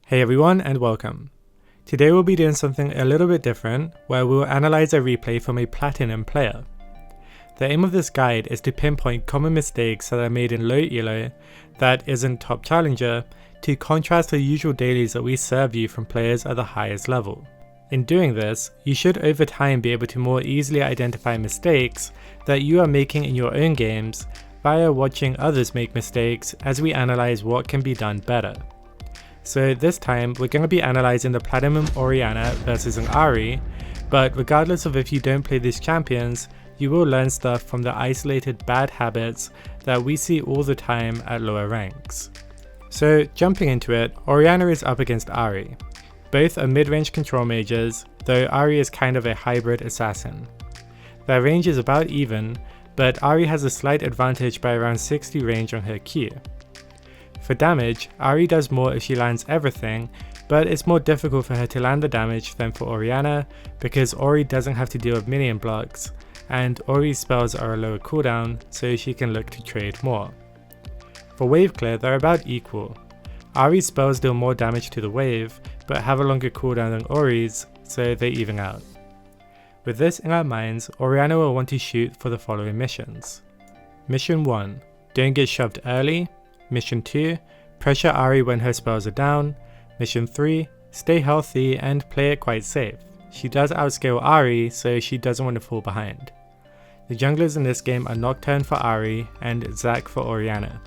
Hey everyone and welcome. Today we'll be doing something a little bit different where we'll analyze a replay from a platinum player. The aim of this guide is to pinpoint common mistakes that are made in low elo that isn't top challenger to contrast the usual dailies that we serve you from players at the highest level. In doing this, you should over time be able to more easily identify mistakes that you are making in your own games via watching others make mistakes as we analyze what can be done better. So this time we're going to be analysing the Platinum Orianna versus an Ahri, but regardless of if you don't play these champions, you will learn stuff from the isolated bad habits that we see all the time at lower ranks. So jumping into it, Orianna is up against Ahri. Both are mid-range control mages, though Ahri is kind of a hybrid assassin. Their range is about even, but Ahri has a slight advantage by around 60 range on her Q. For damage, Ahri does more if she lands everything, but it's more difficult for her to land the damage than for Orianna because Ori doesn't have to deal with minion blocks, and Ori's spells are a lower cooldown, so she can look to trade more. For wave clear, they're about equal. Ahri's spells deal more damage to the wave, but have a longer cooldown than Ori's, so they even out. With this in our minds, Orianna will want to shoot for the following missions. Mission 1. Don't get shoved early. Mission 2. Pressure Ahri when her spells are down. Mission 3. Stay healthy and play it quite safe. She does outscale Ahri, so she doesn't want to fall behind. The junglers in this game are Nocturne for Ahri and Zac for Orianna.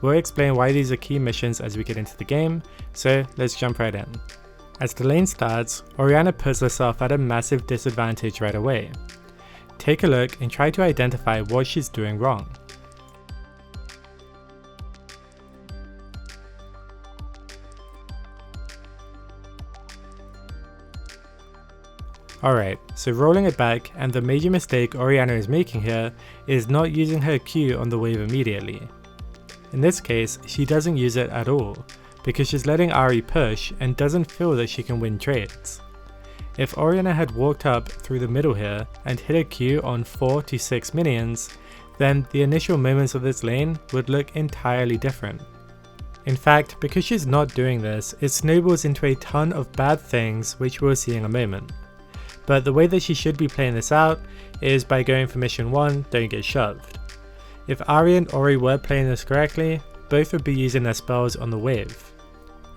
We'll explain why these are key missions as we get into the game, so let's jump right in. As the lane starts, Orianna puts herself at a massive disadvantage right away. Take a look and try to identify what she's doing wrong. Alright, so rolling it back, and the major mistake Orianna is making here is not using her Q on the wave immediately. In this case, she doesn't use it at all, because she's letting Ahri push and doesn't feel that she can win trades. If Orianna had walked up through the middle here and hit a Q on 4 to 6 minions, then the initial moments of this lane would look entirely different. In fact, because she's not doing this, it snowballs into a ton of bad things which we'll see in a moment. But the way that she should be playing this out is by going for mission 1, don't get shoved. If Ahri and Ori were playing this correctly, both would be using their spells on the wave.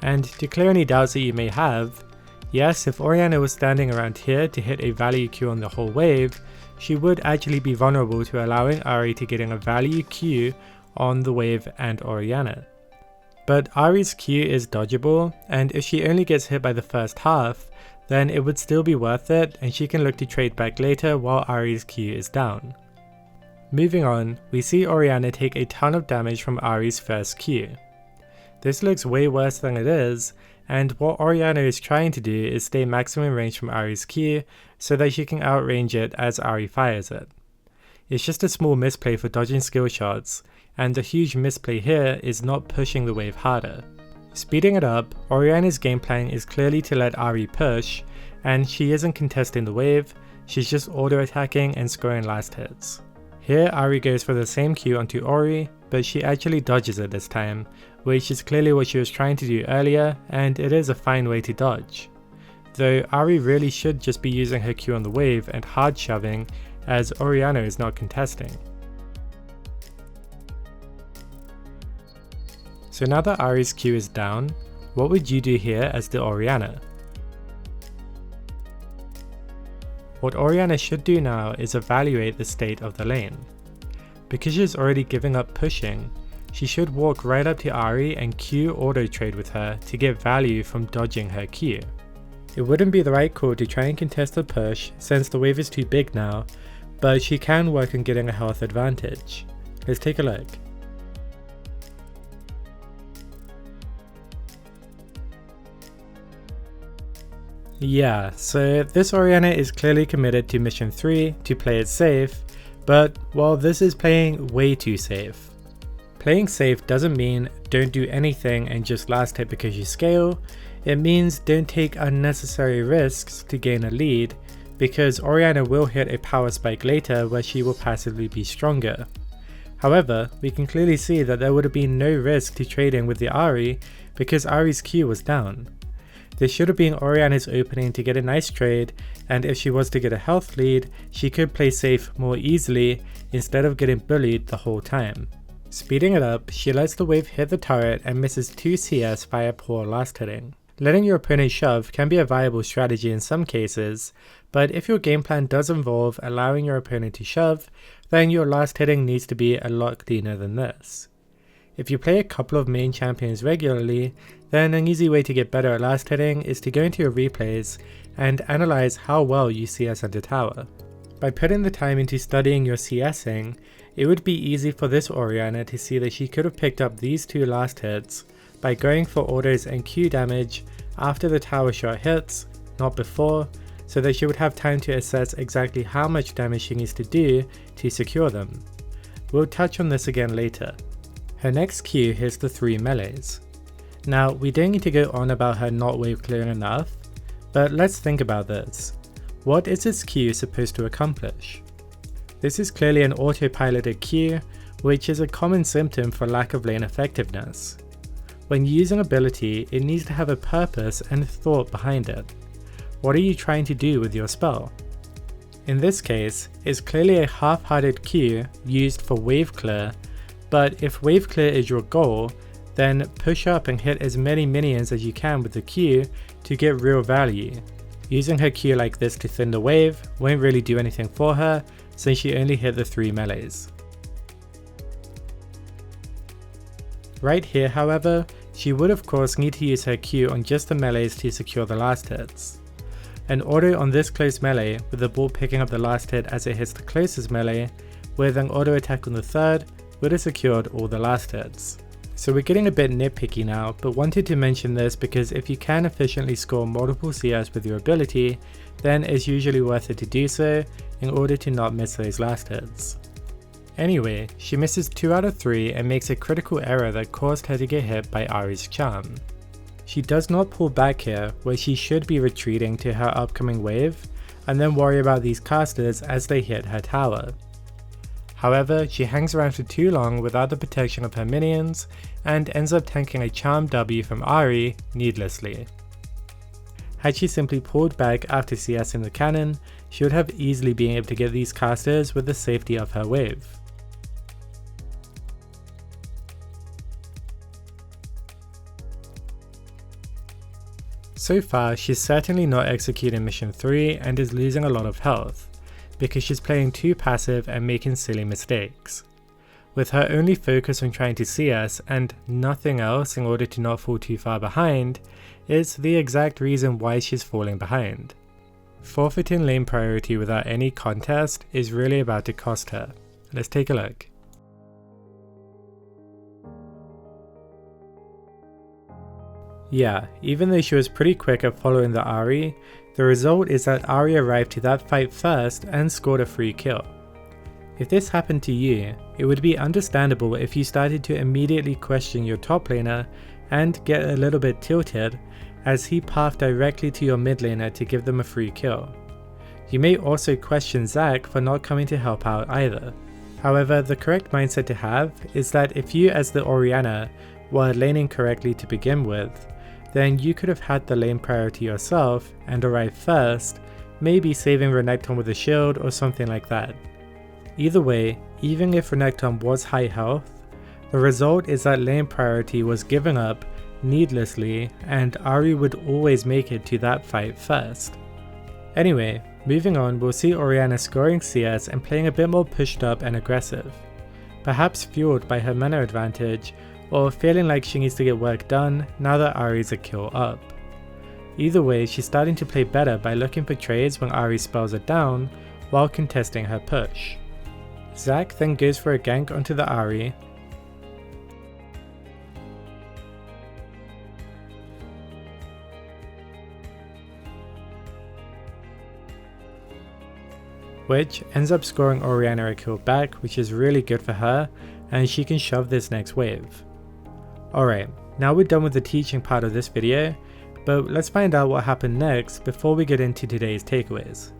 And to clear any doubts that you may have, yes, if Orianna was standing around here to hit a value Q on the whole wave, she would actually be vulnerable to allowing Ahri to getting a value Q on the wave and Orianna. But Ahri's Q is dodgeable, and if she only gets hit by the first half, then it would still be worth it and she can look to trade back later while Ahri's Q is down. Moving on, we see Orianna take a ton of damage from Ahri's first Q. This looks way worse than it is, and what Orianna is trying to do is stay maximum range from Ahri's Q so that she can outrange it as Ahri fires it. It's just a small misplay for dodging skill shots, and the huge misplay here is not pushing the wave harder. Speeding it up, Orianna's game plan is clearly to let Ahri push, and she isn't contesting the wave, she's just auto attacking and scoring last hits. Here Ahri goes for the same Q onto Ori, but she actually dodges it this time, which is clearly what she was trying to do earlier, and it is a fine way to dodge. Though Ahri really should just be using her Q on the wave and hard shoving, as Orianna is not contesting. So now that Ahri's Q is down, what would you do here as the Orianna? What Orianna should do now is evaluate the state of the lane. Because she's already giving up pushing, she should walk right up to Ahri and Q auto trade with her to get value from dodging her Q. It wouldn't be the right call to try and contest the push since the wave is too big now, but she can work on getting a health advantage. Let's take a look. Yeah, so this Orianna is clearly committed to mission 3 to play it safe, but well, this is playing way too safe. Playing safe doesn't mean don't do anything and just last hit because you scale, it means don't take unnecessary risks to gain a lead, because Orianna will hit a power spike later where she will passively be stronger. However, we can clearly see that there would have been no risk to trading with the Ahri because Ahri's Q was down. This should have been Orianna's opening to get a nice trade, and if she was to get a health lead, she could play safe more easily instead of getting bullied the whole time. Speeding it up, she lets the wave hit the turret and misses 2 CS via poor last hitting. Letting your opponent shove can be a viable strategy in some cases, but if your game plan does involve allowing your opponent to shove, then your last hitting needs to be a lot cleaner than this. If you play a couple of main champions regularly, then an easy way to get better at last hitting is to go into your replays and analyze how well you CS under tower. By putting the time into studying your CSing, it would be easy for this Orianna to see that she could have picked up these 2 last hits by going for autos and Q damage after the tower shot hits, not before, so that she would have time to assess exactly how much damage she needs to do to secure them. We'll touch on this again later. Her next Q hits the 3 melees. Now, we don't need to go on about her not wave clearing enough, but let's think about this. What is this Q supposed to accomplish? This is clearly an autopiloted Q, which is a common symptom for lack of lane effectiveness. When using ability, it needs to have a purpose and thought behind it. What are you trying to do with your spell? In this case, it's clearly a half-hearted Q used for wave clear, but if wave clear is your goal, then push up and hit as many minions as you can with the Q to get real value. Using her Q like this to thin the wave won't really do anything for her, since she only hit the 3 melees. Right here, however, she would of course need to use her Q on just the melees to secure the last hits. An auto on this close melee with the ball picking up the last hit as it hits the closest melee, with an auto attack on the third, would have secured all the last hits. So we're getting a bit nitpicky now, but wanted to mention this because if you can efficiently score multiple CS with your ability, then it's usually worth it to do so in order to not miss those last hits. Anyway, she misses 2 out of 3 and makes a critical error that caused her to get hit by Ahri's charm. She does not pull back here, where she should be retreating to her upcoming wave, and then worry about these casters as they hit her tower. However, she hangs around for too long without the protection of her minions, and ends up tanking a charm W from Ahri needlessly. Had she simply pulled back after CSing the cannon, she would have easily been able to get these casters with the safety of her wave. So far, she's certainly not executing mission 3 and is losing a lot of health, because she's playing too passive and making silly mistakes. With her only focus on trying to CS and nothing else in order to not fall too far behind, is the exact reason why she's falling behind. Forfeiting lane priority without any contest is really about to cost her. Let's take a look. Yeah, even though she was pretty quick at following the Ahri, the result is that Ahri arrived to that fight first and scored a free kill. If this happened to you, it would be understandable if you started to immediately question your top laner and get a little bit tilted as he pathed directly to your mid laner to give them a free kill. You may also question Zac for not coming to help out either. However, the correct mindset to have is that if you as the Orianna were laning correctly to begin with, then you could have had the lane priority yourself and arrived first, maybe saving Renekton with a shield or something like that. Either way, even if Renekton was high health, the result is that lane priority was given up needlessly and Ahri would always make it to that fight first. Anyway, moving on, we'll see Orianna scoring CS and playing a bit more pushed up and aggressive, perhaps fueled by her mana advantage or feeling like she needs to get work done now that Ahri's a kill up. Either way, she's starting to play better by looking for trades when Ahri's spells are down while contesting her push. Zac then goes for a gank onto the Ahri, which ends up scoring Orianna a kill back, which is really good for her, and she can shove this next wave. Alright, now we're done with the teaching part of this video, but let's find out what happened next before we get into today's takeaways.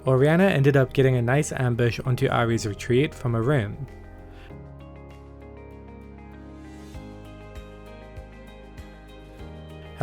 Orianna ended up getting a nice ambush onto Ahri's retreat from a room.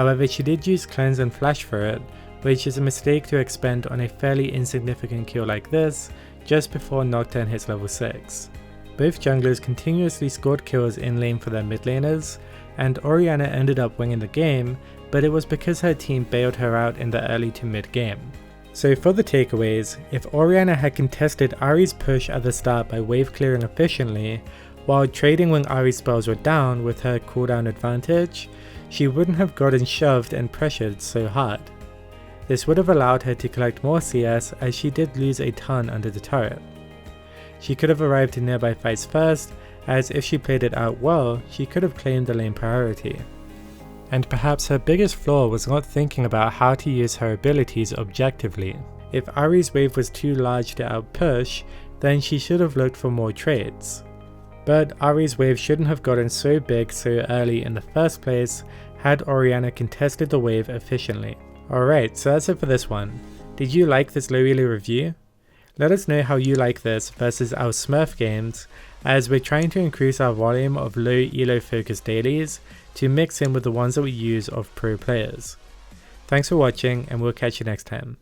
However, she did use Cleanse and Flash for it, which is a mistake to expend on a fairly insignificant kill like this, just before Nocturne hits level 6. Both junglers continuously scored kills in lane for their mid laners, and Orianna ended up winning the game, but it was because her team bailed her out in the early to mid game. So for the takeaways, if Orianna had contested Ahri's push at the start by wave clearing efficiently, while trading when Ahri's spells were down with her cooldown advantage, she wouldn't have gotten shoved and pressured so hard. This would have allowed her to collect more CS, as she did lose a ton under the turret. She could have arrived in nearby fights first, as if she played it out well, she could have claimed the lane priority. And perhaps her biggest flaw was not thinking about how to use her abilities objectively. If Ahri's wave was too large to outpush, then she should have looked for more trades. But Ahri's wave shouldn't have gotten so big so early in the first place had Orianna contested the wave efficiently. Alright, so that's it for this one. Did you like this low elo review? Let us know how you like this versus our Smurf games, as we're trying to increase our volume of low elo focused dailies to mix in with the ones that we use of pro players. Thanks for watching, and we'll catch you next time.